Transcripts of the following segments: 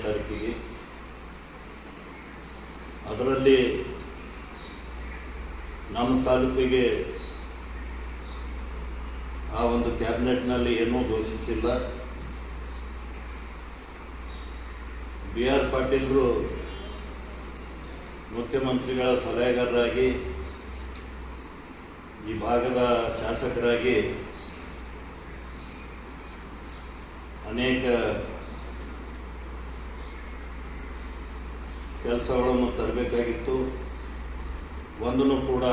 ತಾರೀಕಿಗೆ. ಅದರಲ್ಲಿ ನಮ್ಮ ತಾಲೂಕಿಗೆ ಆ ಒಂದು ಕ್ಯಾಬಿನೆಟ್ನಲ್ಲಿ ಏನೂ ಘೋಷಿಸಿಲ್ಲ. BR ಪಾಟೀಲರು ಮುಖ್ಯಮಂತ್ರಿಗಳ ಸಲಹೆಗಾರರಾಗಿ ಈ ಭಾಗದ ಶಾಸಕರಾಗಿ ಅನೇಕ ಕೆಲಸಗಳನ್ನು ತರಬೇಕಾಗಿತ್ತು. ಒಂದನ್ನು ಕೂಡ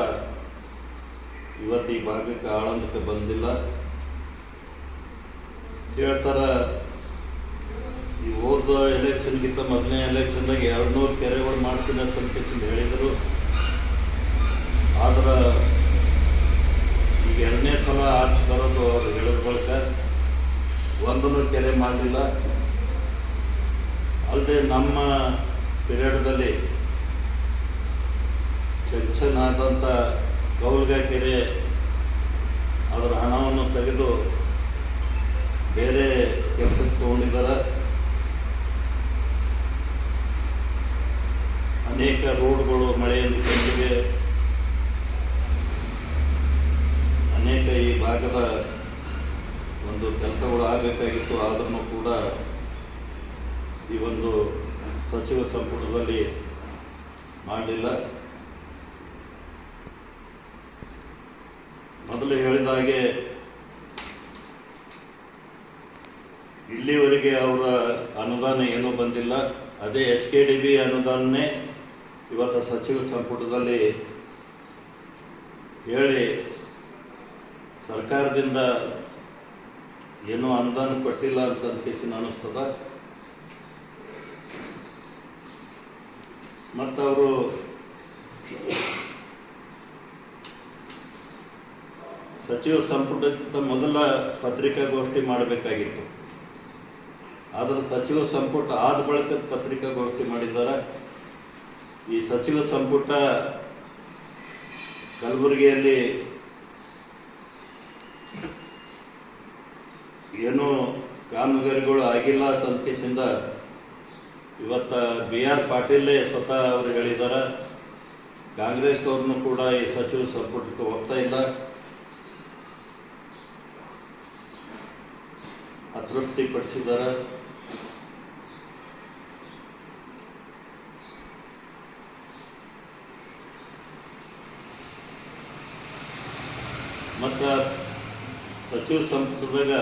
ಇವತ್ತು ಈ ಭಾಗಕ್ಕೆ ಆಳಂದಕ್ಕೆ ಬಂದಿಲ್ಲ. ಹೇಳ್ತಾರೆ ಈ ಹೋದ ಎಲೆಕ್ಷನ್ಗಿಂತ ಮೊದಲನೇ ಎಲೆಕ್ಷನ್ದಾಗ 200 ಕೆರೆಗಳು ಮಾಡ್ತೀನಿ ಅಂತ ಹೇಳಿದರು. ಆದ್ರೆ ಈಗ 2ನೇ ಸಲ ಆಚೆ ಬರೋದು ಅವ್ರು ಹೇಳಿದ ಬಳಿಕ ಒಂದನ್ನು ಕೆರೆ ಮಾಡಲಿಲ್ಲ. ಅಲ್ಲದೆ ನಮ್ಮ ಪಿರಿಯಡ್ದಲ್ಲಿ ಸೆಕ್ಷನ್ ಆದಂಥ ಗೌಲ್ಗ ಕೆರೆ ಅದರ ಹಣವನ್ನು ತೆಗೆದು ಬೇರೆ ಕೆಲಸಕ್ಕೆ ತಗೊಂಡಿದ್ದಾರೆ. ಅನೇಕ ರೋಡ್ಗಳು ಮಳೆಯಲ್ಲಿ ಬಂದಿವೆ. ಅನೇಕ ಈ ಭಾಗದ ಒಂದು ಕೆಲಸಗಳು ಆಗಬೇಕಾಗಿತ್ತು. ಆದ್ರೂ ಕೂಡ ಈ ಒಂದು ಸಚಿವ ಸಂಪುಟದಲ್ಲಿ ಮಾಡಲಿಲ್ಲ. ಮೊದಲು ಹೇಳಿದ ಹಾಗೆ ಇಲ್ಲಿವರೆಗೆ ಅವರ ಅನುದಾನ ಏನೂ ಬಂದಿಲ್ಲ. ಅದೇ HKDB ಅನುದಾನನೇ ಇವತ್ತು ಸಚಿವ ಸಂಪುಟದಲ್ಲಿ ಹೇಳಿ ಸರ್ಕಾರದಿಂದ ಏನೂ ಅನುದಾನ ಕೊಟ್ಟಿಲ್ಲ ಅಂತ ಅನ್ನಿಸ್ತದ. ಮತ್ತು ಅವರು ಸಚಿವ ಸಂಪುಟಕ್ಕಿಂತ ಮೊದಲ ಪತ್ರಿಕಾಗೋಷ್ಠಿ ಮಾಡಬೇಕಾಗಿತ್ತು. ಆದರೆ ಸಚಿವ ಸಂಪುಟ ಆದ ಬಳಿಕ ಪತ್ರಿಕಾಗೋಷ್ಠಿ ಮಾಡಿದ್ದಾರೆ. ಈ ಸಚಿವ ಸಂಪುಟ ಕಲಬುರಗಿಯಲ್ಲಿ ಏನೂ ಕಾಮಗಾರಿಗಳು ಆಗಿಲ್ಲ ಅಂತ ಇವತ್ತು BR ಪಾಟೀಲೇ ಸ್ವತಃ ಅವರು ಹೇಳಿದ್ದಾರೆ. ಕಾಂಗ್ರೆಸ್ನವ್ರನ್ನೂ ಕೂಡ ಈ ಸಚಿವ ಸಂಪುಟಕ್ಕೆ ಹೋಗ್ತಾ ಇಲ್ಲ. ಅತೃಪ್ತಿಪಡಿಸಿದ್ದಾರೆ. ಮತ್ತು ಸಚಿವ ಸಂಪುಟದಾಗ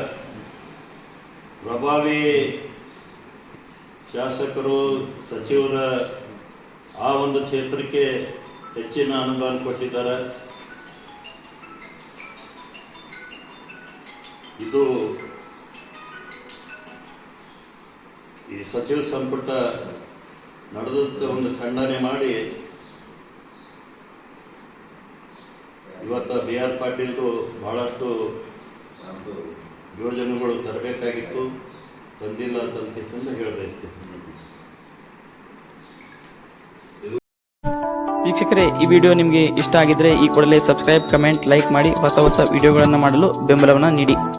ಪ್ರಭಾವಿ ಶಾಸಕರು ಸಚಿವರ ಆ ಒಂದು ಕ್ಷೇತ್ರಕ್ಕೆ ಹೆಚ್ಚಿನ ಅನುದಾನ ಕೊಟ್ಟಿದ್ದಾರೆ. ಇದು ಈ ಸಚಿವ ಸಂಪುಟ ನಡೆದಕ್ಕೆ ಒಂದು ಖಂಡನೆ ಮಾಡಿ ಇವತ್ತು BR ಪಾಟೀಲರು ಬಹಳಷ್ಟು ಯೋಜನೆಗಳು ತರಬೇಕಾಗಿತ್ತು, ತಂದಿಲ್ಲ ಅಂತ ಹೇಳಬೇಕು. ವೀಕ್ಷಕರೇ, ಈ ವಿಡಿಯೋ ನಿಮಗೆ ಇಷ್ಟ ಆಗಿದ್ರೆ ಈ ಕೂಡಲೇ ಸಬ್ಸ್ಕ್ರೈಬ್, ಕಮೆಂಟ್, ಲೈಕ್ ಮಾಡಿ ಹೊಸ ವಿಡಿಯೋಗಳನ್ನು ಮಾಡಲು ಬೆಂಬಲವನ್ನು ನೀಡಿ.